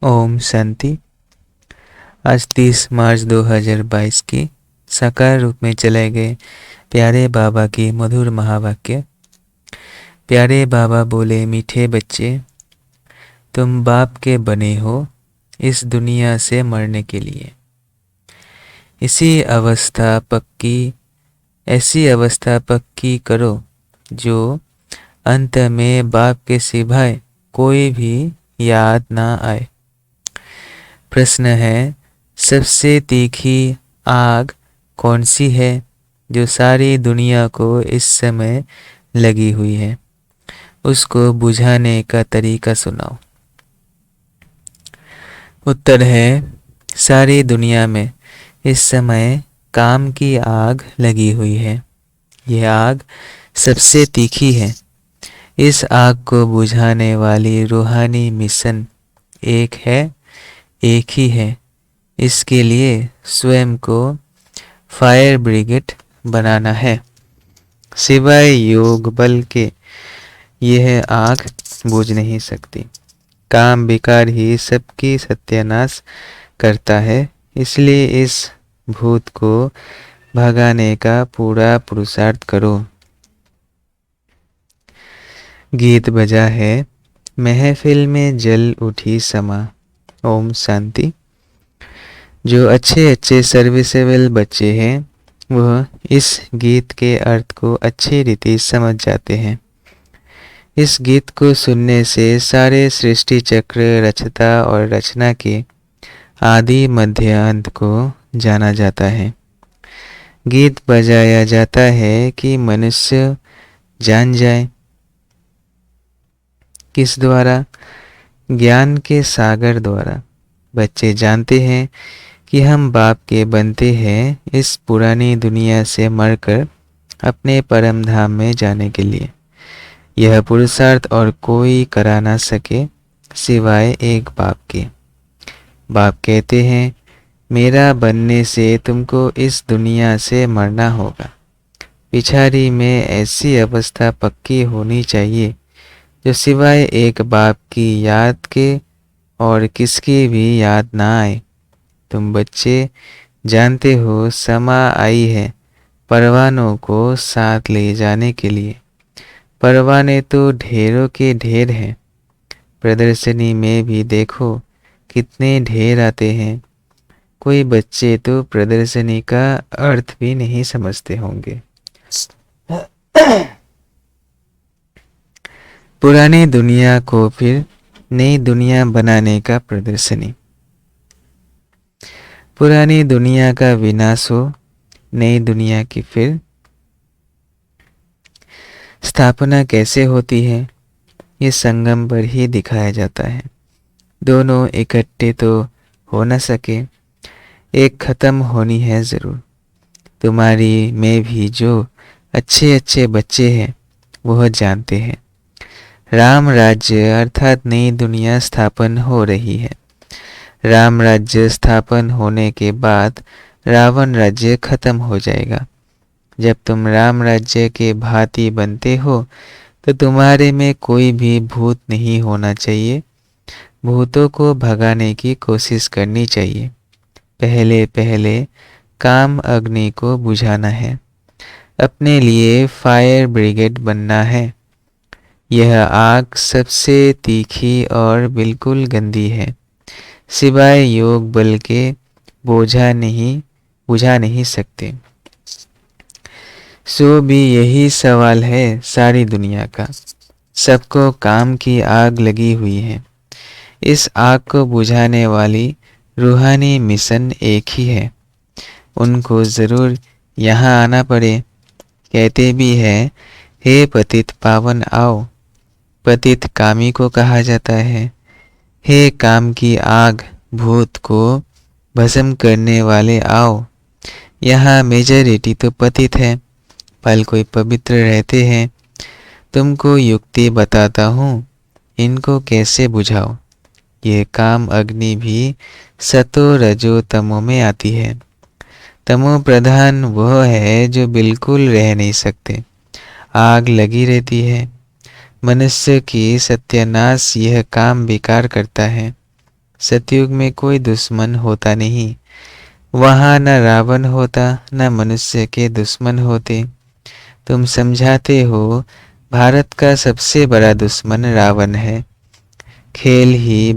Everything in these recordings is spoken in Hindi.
ओम शांति। आज 30 मार्च 2022 की साकार रूप में चले गए प्यारे बाबा की मधुर महावाक्य। प्यारे बाबा बोले, मीठे बच्चे, तुम बाप के बने हो इस दुनिया से मरने के लिए। ऐसी अवस्था पक्की करो जो अंत में बाप के सिवाय कोई भी याद ना आए। प्रश्न है, सबसे तीखी आग कौन सी है जो सारी दुनिया को इस समय लगी हुई है? उसको बुझाने का तरीका सुनाओ। उत्तर है, सारी दुनिया में इस समय काम की आग लगी हुई है। यह आग सबसे तीखी है। इस आग को बुझाने वाली रूहानी मिशन एक ही है। इसके लिए स्वयं को फायर ब्रिगेड बनाना है। सिवाय योग बल के यह आग बुझ नहीं सकती। काम विकार ही सबकी सत्यानाश करता है। इसलिए इस भूत को भगाने का पूरा पुरुषार्थ करो। गीत बजा है, महफिल में जल उठी समा। ओम शांति। जो अच्छे सर्विसेबल बच्चे हैं वह इस गीत के अर्थ को अच्छी रीति समझ जाते हैं। इस गीत को सुनने से सारे सृष्टि चक्र, रचता और रचना के आदि मध्य अंत को जाना जाता है। गीत बजाया जाता है कि मनुष्य जान जाए। किस द्वारा? ज्ञान के सागर द्वारा। बच्चे जानते हैं कि हम बाप के बनते हैं इस पुरानी दुनिया से मरकर अपने परम धाम में जाने के लिए। यह पुरुषार्थ और कोई करा ना सके सिवाय एक बाप के। बाप कहते हैं, मेरा बनने से तुमको इस दुनिया से मरना होगा। पिछाड़ी में ऐसी अवस्था पक्की होनी चाहिए जो सिवाय एक बाप की याद के और किसकी भी याद ना आए। तुम बच्चे जानते हो समा आई है परवानों को साथ ले जाने के लिए। परवाने तो ढेरों के ढेर हैं। प्रदर्शनी में भी देखो कितने ढेर आते हैं। कोई बच्चे तो प्रदर्शनी का अर्थ भी नहीं समझते होंगे। पुरानी दुनिया को फिर नई दुनिया बनाने का प्रदर्शनी। पुरानी दुनिया का विनाश हो, नई दुनिया की फिर स्थापना कैसे होती है, ये संगम पर ही दिखाया जाता है। दोनों इकट्ठे तो हो न सके, एक खत्म होनी है जरूर। तुम्हारी में भी जो अच्छे बच्चे हैं वह जानते हैं राम राज्य अर्थात नई दुनिया स्थापन हो रही है। राम राज्य स्थापन होने के बाद रावण राज्य खत्म हो जाएगा। जब तुम राम राज्य के भांति बनते हो तो तुम्हारे में कोई भी भूत नहीं होना चाहिए। भूतों को भगाने की कोशिश करनी चाहिए। पहले काम अग्नि को बुझाना है। अपने लिए फायर ब्रिगेड बनना है। यह आग सबसे तीखी और बिल्कुल गंदी है। सिवाय योग बल के बुझा नहीं सकते। सो भी यही सवाल है सारी दुनिया का। सबको काम की आग लगी हुई है। इस आग को बुझाने वाली रूहानी मिशन एक ही है। उनको जरूर यहाँ आना पड़े। कहते भी है, हे पतित पावन आओ। पतित कामी को कहा जाता है। हे काम की आग, भूत को भस्म करने वाले आओ। यहाँ मेजॉरिटी तो पतित है, पल कोई पवित्र रहते हैं। तुमको युक्ति बताता हूँ, इनको कैसे बुझाओ। ये काम अग्नि भी सतो रजो तमो में आती है। तमो प्रधान वह है जो बिल्कुल रह नहीं सकते, आग लगी रहती है। मनुष्य की सत्यानाश यह काम बेकार करता है। सतयुग में कोई दुश्मन होता नहीं। वहाँ न रावण होता, न मनुष्य के दुश्मन होते। तुम समझाते हो भारत का सबसे बड़ा दुश्मन रावण है। खेल ही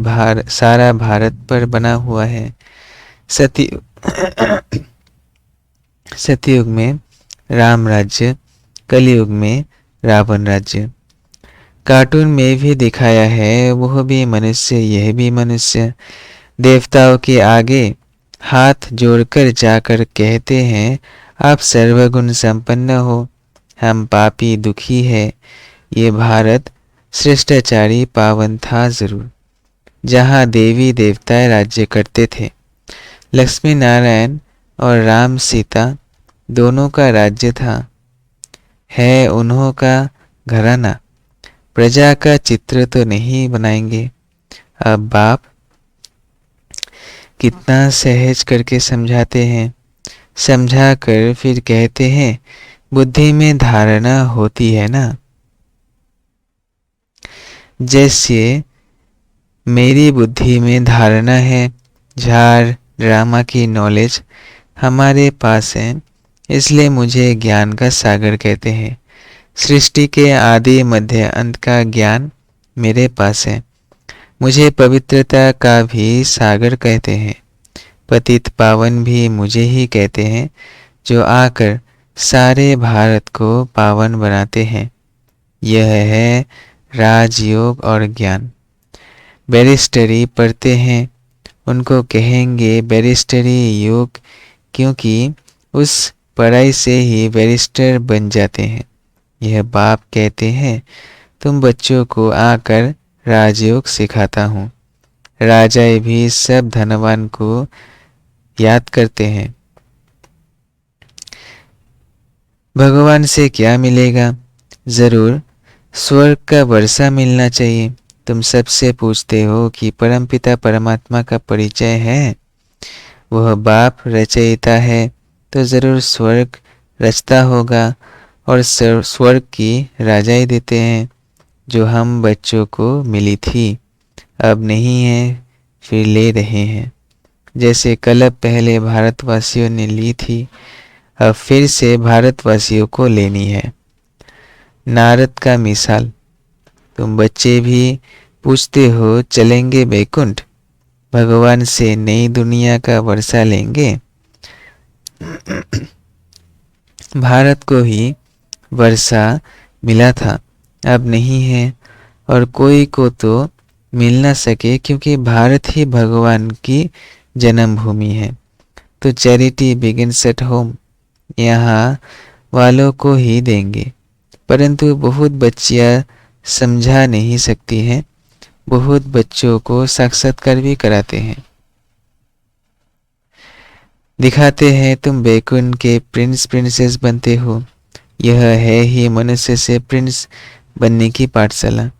सारा भारत पर बना हुआ है। सतयुग सतयुग में राम राज्य, कलयुग में रावण राज्य। कार्टून में भी दिखाया है, वह भी मनुष्य यह भी मनुष्य। देवताओं के आगे हाथ जोड़कर जाकर कहते हैं, आप सर्वगुण संपन्न हो, हम पापी दुखी है। ये भारत श्रेष्ठाचारी पावन था जरूर, जहाँ देवी देवता राज्य करते थे। लक्ष्मी नारायण और राम सीता दोनों का राज्य था। है उन्हों का घराना। प्रजा का चित्र तो नहीं बनाएंगे। अब बाप कितना सहज करके समझाते हैं। समझा कर फिर कहते हैं, बुद्धि में धारणा होती है ना। जैसे मेरी बुद्धि में धारणा है, झार ड्रामा की नॉलेज हमारे पास है, इसलिए मुझे ज्ञान का सागर कहते हैं। सृष्टि के आदि मध्य अंत का ज्ञान मेरे पास है। मुझे पवित्रता का भी सागर कहते हैं। पतित पावन भी मुझे ही कहते हैं, जो आकर सारे भारत को पावन बनाते हैं। यह है राजयोग और ज्ञान। बैरिस्टरी पढ़ते हैं, उनको कहेंगे बैरिस्टरी योग, क्योंकि उस पढ़ाई से ही बैरिस्टर बन जाते हैं। यह बाप कहते हैं, तुम बच्चों को आकर राजयोग सिखाता हूँ। राजाएं भी सब धनवान को याद करते हैं। भगवान से क्या मिलेगा? जरूर स्वर्ग का वर्षा मिलना चाहिए। तुम सबसे पूछते हो कि परमपिता परमात्मा का परिचय है। वह बाप रचयिता है, तो जरूर स्वर्ग रचता होगा, और स्वर्ग की राजाई देते हैं, जो हम बच्चों को मिली थी, अब नहीं है, फिर ले रहे हैं। जैसे कल पहले भारतवासियों ने ली थी, अब फिर से भारतवासियों को लेनी है। नारद का मिसाल। तुम बच्चे भी पूछते हो, चलेंगे बैकुंठ, भगवान से नई दुनिया का वर्षा लेंगे। भारत को ही वर्षा मिला था, अब नहीं है, और कोई को तो मिल ना सके, क्योंकि भारत ही भगवान की जन्मभूमि है। तो चैरिटी बिगिंस एट होम, यहाँ वालों को ही देंगे। परंतु बहुत बच्चियाँ समझा नहीं सकती हैं, बहुत बच्चों को साक्षात्कार भी कराते हैं। दिखाते हैं तुम बैकुंठ के प्रिंस प्रिंसेस बनते हो। यह है ही मनुष्य से प्रिंस बनने की पाठशाला।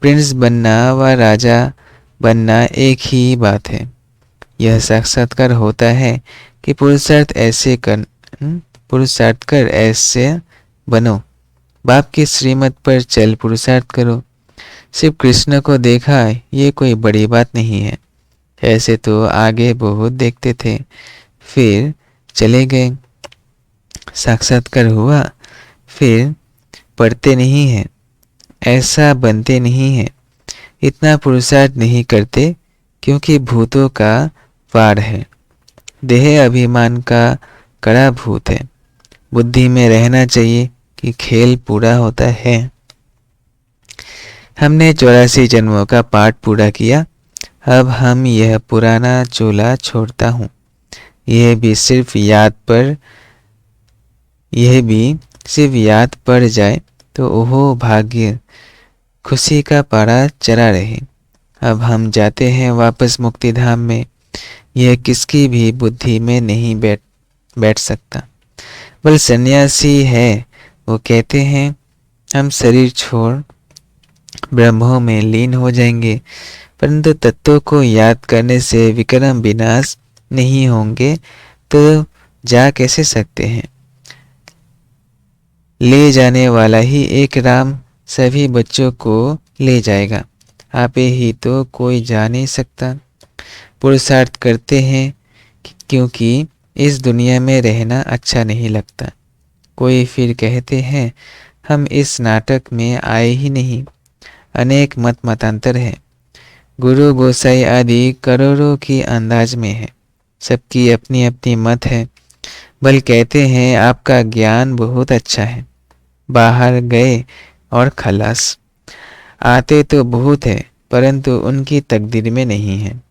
प्रिंस बनना व राजा बनना एक ही बात है। यह साक्षात्कार होता है कि पुरुषार्थ कर ऐसे बनो। बाप की श्रीमत पर चल पुरुषार्थ करो। सिर्फ कृष्ण को देखा ये कोई बड़ी बात नहीं है। ऐसे तो आगे बहुत देखते थे, फिर चले गए। साक्षात्कार हुआ, फिर पढ़ते नहीं हैं, ऐसा बनते नहीं हैं, इतना पुरुषार्थ नहीं करते, क्योंकि भूतों का वार है। देह अभिमान का कड़ा भूत है। बुद्धि में रहना चाहिए कि खेल पूरा होता है। हमने 84 जन्मों का पाठ पूरा किया, अब हम यह पुराना चोला छोड़ता हूँ। यह भी सिर्फ याद पड़ जाए तो ओहो भाग्य, खुशी का पारा चढ़ा रहे। अब हम जाते हैं वापस मुक्ति धाम में। यह किसकी भी बुद्धि में नहीं बैठ सकता। बल सन्यासी है, वो कहते हैं हम शरीर छोड़ ब्रह्मों में लीन हो जाएंगे, परंतु तत्वों को याद करने से विक्रम विनाश नहीं होंगे, तो जा कैसे सकते हैं। ले जाने वाला ही एक राम सभी बच्चों को ले जाएगा। आपे ही तो कोई जा नहीं सकता। पुरुषार्थ करते हैं क्योंकि इस दुनिया में रहना अच्छा नहीं लगता। कोई फिर कहते हैं हम इस नाटक में आए ही नहीं। अनेक मत मतांतर है। गुरु गोसाई आदि करोड़ों की अंदाज में है। सबकी अपनी अपनी मत है। बल कहते हैं आपका ज्ञान बहुत अच्छा है, बाहर गए और खलास। आते तो बहुत है परंतु उनकी तकदीर में नहीं है।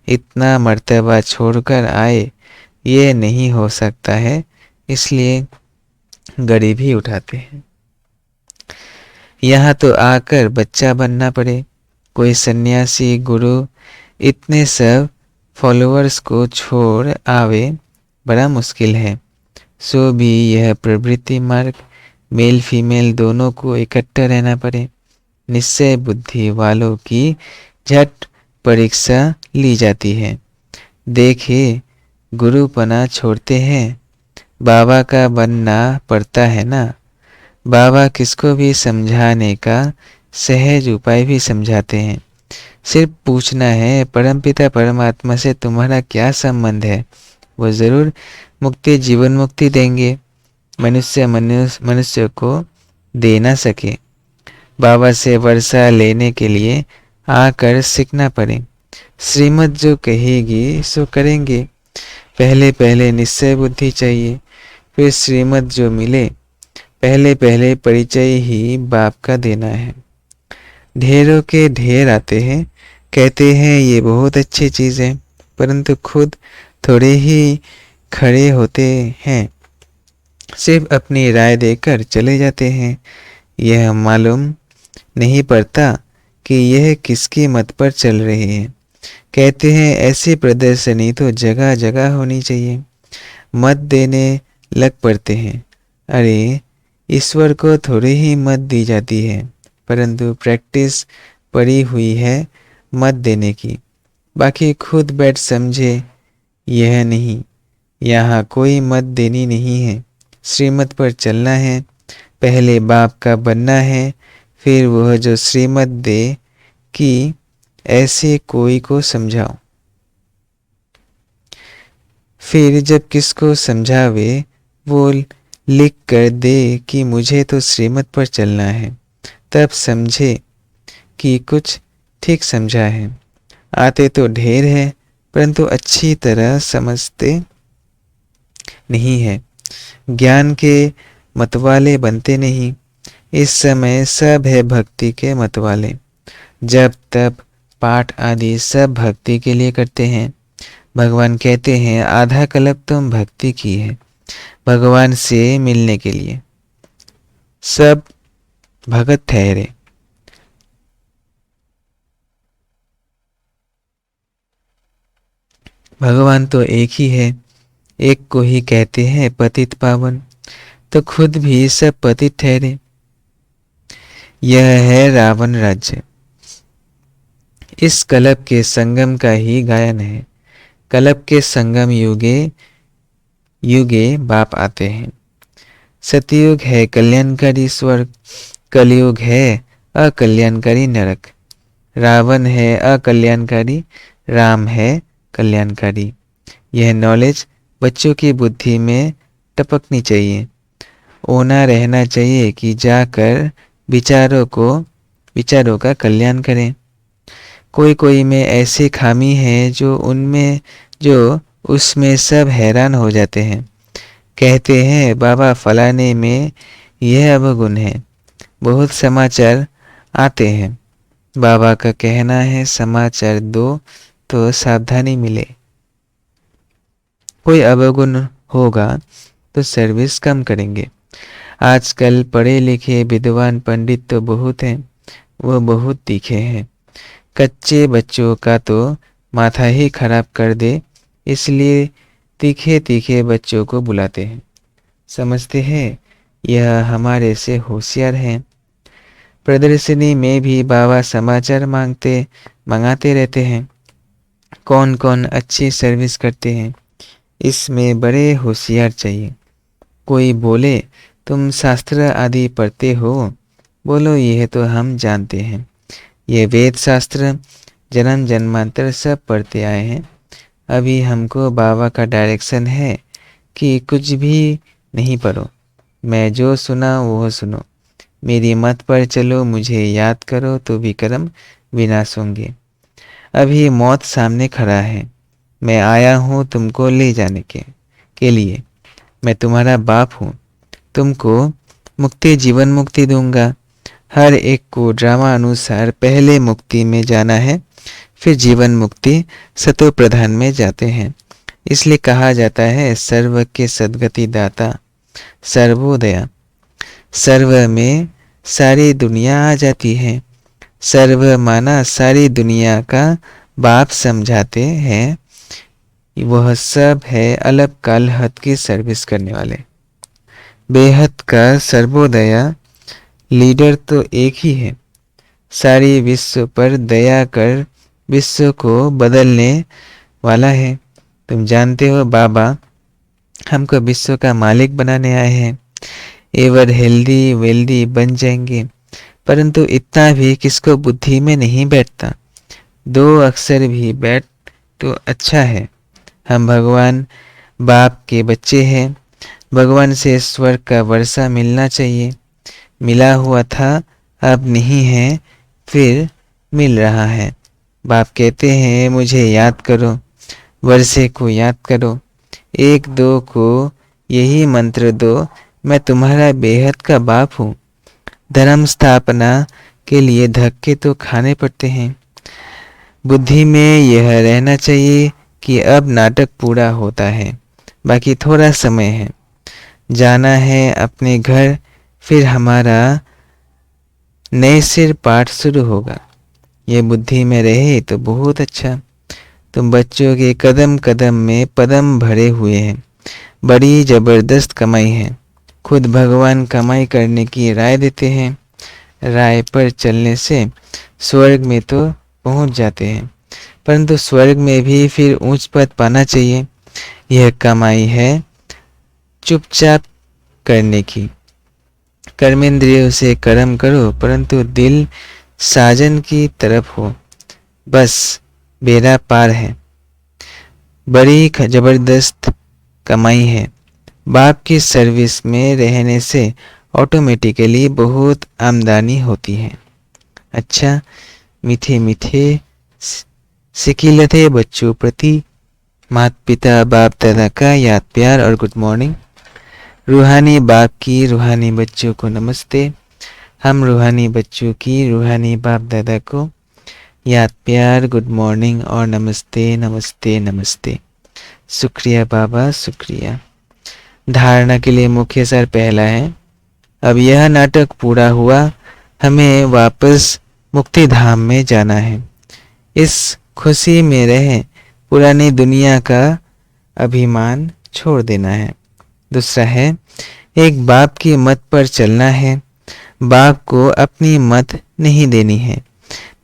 इतना मर्तबा छोड़कर आए ये नहीं हो सकता है, इसलिए गरीबी उठाते हैं। यहाँ तो आकर बच्चा बनना पड़े। कोई सन्यासी गुरु इतने सब फॉलोअर्स को छोड़ आवे, बड़ा मुश्किल है। सो भी यह प्रवृत्ति मार्ग मेल फीमेल दोनों को इकट्ठा रहना पड़े। निश्चय बुद्धि वालों की झट परीक्षा ली जाती है। देखिए गुरुपना छोड़ते हैं, बाबा का बनना पड़ता है ना। बाबा किसको भी समझाने का सहज उपाय भी समझाते हैं। सिर्फ पूछना है परमपिता परमात्मा से तुम्हारा क्या संबंध है, वो जरूर मुक्ति जीवन मुक्ति देंगे। मनुष्य को दे ना सके। बाबा से वर्षा लेने के लिए आकर सीखना पड़े। श्रीमत जो कहेगी सो करेंगे। पहले पहले निश्चय बुद्धि चाहिए, फिर श्रीमत जो मिले। पहले पहले परिचय ही बाप का देना है। ढेरों के ढेर आते हैं, कहते हैं ये बहुत अच्छी चीज़ है, परंतु खुद थोड़े ही खड़े होते हैं। सिर्फ अपनी राय देकर चले जाते हैं। यह मालूम नहीं पड़ता कि यह किसकी मत पर चल रहे हैं। कहते हैं ऐसी प्रदर्शनी तो जगह जगह होनी चाहिए। मत देने लग पड़ते हैं। अरे ईश्वर को थोड़ी ही मत दी जाती है, परंतु प्रैक्टिस पड़ी हुई है मत देने की। बाकी खुद बैठ समझे। यह नहीं, यहाँ कोई मत देनी नहीं है। श्रीमत पर चलना है। पहले बाप का बनना है, फिर वह जो श्रीमत दे कि ऐसे कोई को समझाओ। फिर जब किसको समझावे वो लिख कर दे कि मुझे तो श्रीमत पर चलना है, तब समझे कि कुछ ठीक समझा है। आते तो ढेर है परंतु अच्छी तरह समझते नहीं है। ज्ञान के मतवाले बनते नहीं। इस समय सब है भक्ति के मतवाले। जब तब पाठ आदि सब भक्ति के लिए करते हैं। भगवान कहते हैं आधा कल्प तुम भक्ति की है, भगवान से मिलने के लिए। सब भगत ठहरे। भगवान तो एक ही है। एक को ही कहते हैं पतित पावन, तो खुद भी सब पतित ठहरे। यह है रावण राज्य। इस कल्प के संगम का ही गायन है। कल्प के संगम युगे युगे बाप आते हैं। सतयुग है कल्याणकारी स्वर्ग, कलयुग है अकल्याणकारी नरक। रावण है अकल्याणकारी, राम है कल्याणकारी। यह नॉलेज बच्चों की बुद्धि में टपकनी चाहिए। ओना रहना चाहिए कि जाकर विचारों का कल्याण करें। कोई कोई में ऐसी खामी है जो उसमें सब हैरान हो जाते हैं। कहते हैं बाबा फलाने में यह अवगुण है। बहुत समाचार आते हैं। बाबा का कहना है समाचार दो तो सावधानी मिले। कोई अवगुण होगा तो सर्विस कम करेंगे। आजकल पढ़े लिखे विद्वान पंडित तो बहुत हैं, वो बहुत तीखे हैं। कच्चे बच्चों का तो माथा ही खराब कर दे, इसलिए तीखे तीखे बच्चों को बुलाते हैं। समझते हैं यह हमारे से होशियार हैं। प्रदर्शनी में भी बाबा समाचार मंगाते रहते हैं। कौन कौन अच्छी सर्विस करते हैं, इसमें बड़े होशियार चाहिए। कोई बोले तुम शास्त्र आदि पढ़ते हो, बोलो यह तो हम जानते हैं। ये वेद शास्त्र जन्म जन्मांतर सब पढ़ते आए हैं। अभी हमको बाबा का डायरेक्शन है कि कुछ भी नहीं पढ़ो, मैं जो सुना वो सुनो, मेरी मत पर चलो, मुझे याद करो तो भी कर्म विनाश होंगे। अभी मौत सामने खड़ा है, मैं आया हूँ तुमको ले जाने के लिए। मैं तुम्हारा बाप हूँ, तुमको मुक्ति जीवन मुक्ति दूंगा। हर एक को ड्रामा अनुसार पहले मुक्ति में जाना है, फिर जीवन मुक्ति सतो प्रधान में जाते हैं। इसलिए कहा जाता है सर्व के सद्गति दाता सर्वोदया। सर्व में सारी दुनिया आ जाती है। सर्व माना सारी दुनिया का बाप समझाते हैं। वह सब है अलग काल हद की सर्विस करने वाले। बेहद का सर्वोदया लीडर तो एक ही है, सारी विश्व पर दया कर विश्व को बदलने वाला है। तुम जानते हो बाबा हमको विश्व का मालिक बनाने आए हैं। एवर हेल्दी वेल्दी बन जाएंगे, परंतु इतना भी किसको बुद्धि में नहीं बैठता। 2 अक्षर भी बैठ तो अच्छा है। हम भगवान बाप के बच्चे हैं, भगवान से स्वर्ग का वर्षा मिलना चाहिए। मिला हुआ था, अब नहीं है, फिर मिल रहा है। बाप कहते हैं मुझे याद करो, वर्षे को याद करो, 1-2 को यही मंत्र दो, मैं तुम्हारा बेहद का बाप हूँ। धर्म स्थापना के लिए धक्के तो खाने पड़ते हैं। बुद्धि में यह रहना चाहिए कि अब नाटक पूरा होता है, बाकी थोड़ा समय है, जाना है अपने घर, फिर हमारा नए सिर पाठ शुरू होगा। ये बुद्धि में रहे तो बहुत अच्छा। तुम बच्चों के कदम कदम में पदम भरे हुए हैं, बड़ी जबरदस्त कमाई है। खुद भगवान कमाई करने की राय देते हैं। राय पर चलने से स्वर्ग में तो पहुंच जाते हैं, परंतु स्वर्ग में भी फिर ऊंच पद पाना चाहिए। यह कमाई है चुपचाप करने की। कर्मेंद्रियों से कर्म करो, परंतु दिल साजन की तरफ हो, बस बेड़ा पार है। बड़ी जबरदस्त कमाई है। बाप की सर्विस में रहने से ऑटोमेटिकली बहुत आमदनी होती है। अच्छा, मीठे मीठे सिकिलते बच्चों प्रति माता पिता बाप दादा का याद प्यार और गुड मॉर्निंग। रूहानी बाप की रूहानी बच्चों को नमस्ते। हम रूहानी बच्चों की रूहानी बाप दादा को याद प्यार गुड मॉर्निंग और नमस्ते नमस्ते नमस्ते। शुक्रिया बाबा, शुक्रिया। धारणा के लिए मुख्य सार पहला है, अब यह नाटक पूरा हुआ, हमें वापस मुक्ति धाम में जाना है। इस खुशी में रहे, पुरानी दुनिया का अभिमान छोड़ देना है। दूसरा है, एक बाप की मत पर चलना है, बाप को अपनी मत नहीं देनी है।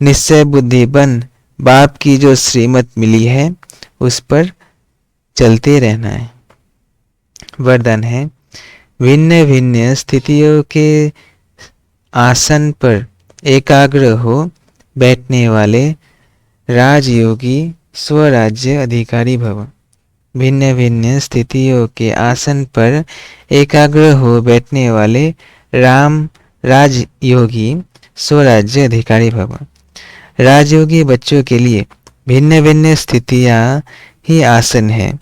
निश्चय बुद्धि बन बाप की जो श्रीमत मिली है उस पर चलते रहना है। वरदान है, भिन्न भिन्न स्थितियों के आसन पर एकाग्र हो बैठने वाले राजयोगी स्वराज्य अधिकारी भव। भिन्न भिन्न स्थितियों के आसन पर एकाग्र हो बैठने वाले राम राजयोगी स्वराज्य अधिकारी भव। राजयोगी बच्चों के लिए भिन्न भिन्न स्थितियां ही आसन है।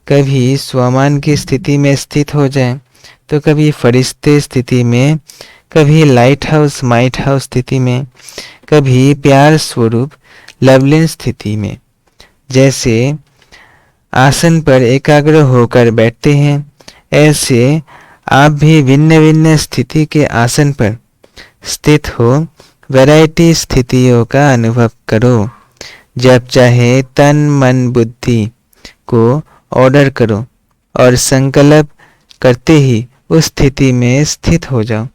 कभी स्वमान की स्थिति में स्थित हो जाए, तो कभी फरिश्ते स्थिति में, कभी लाइट हाउस माइट हाउस स्थिति में, कभी प्यार स्वरूप लवलीन स्थिति में। जैसे आसन पर एकाग्र होकर बैठते हैं, ऐसे आप भी भिन्न भिन्न स्थिति के आसन पर स्थित हो वैरायटी स्थितियों का अनुभव करो। जब चाहे तन मन बुद्धि को ऑर्डर करो और संकल्प करते ही उस स्थिति में स्थित हो जाओ,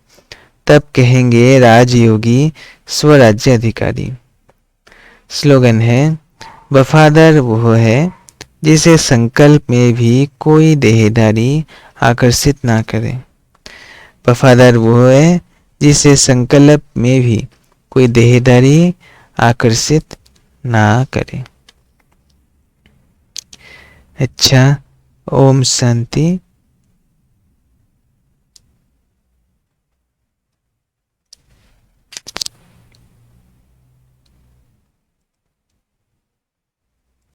तब कहेंगे राजयोगी स्वराज्य अधिकारी। स्लोगन है, वफादार वो है जिसे संकल्प में भी कोई देहधारी आकर्षित ना करे। वफादार वो है जिसे संकल्प में भी कोई देहधारी आकर्षित ना करें। अच्छा, ओम शांति।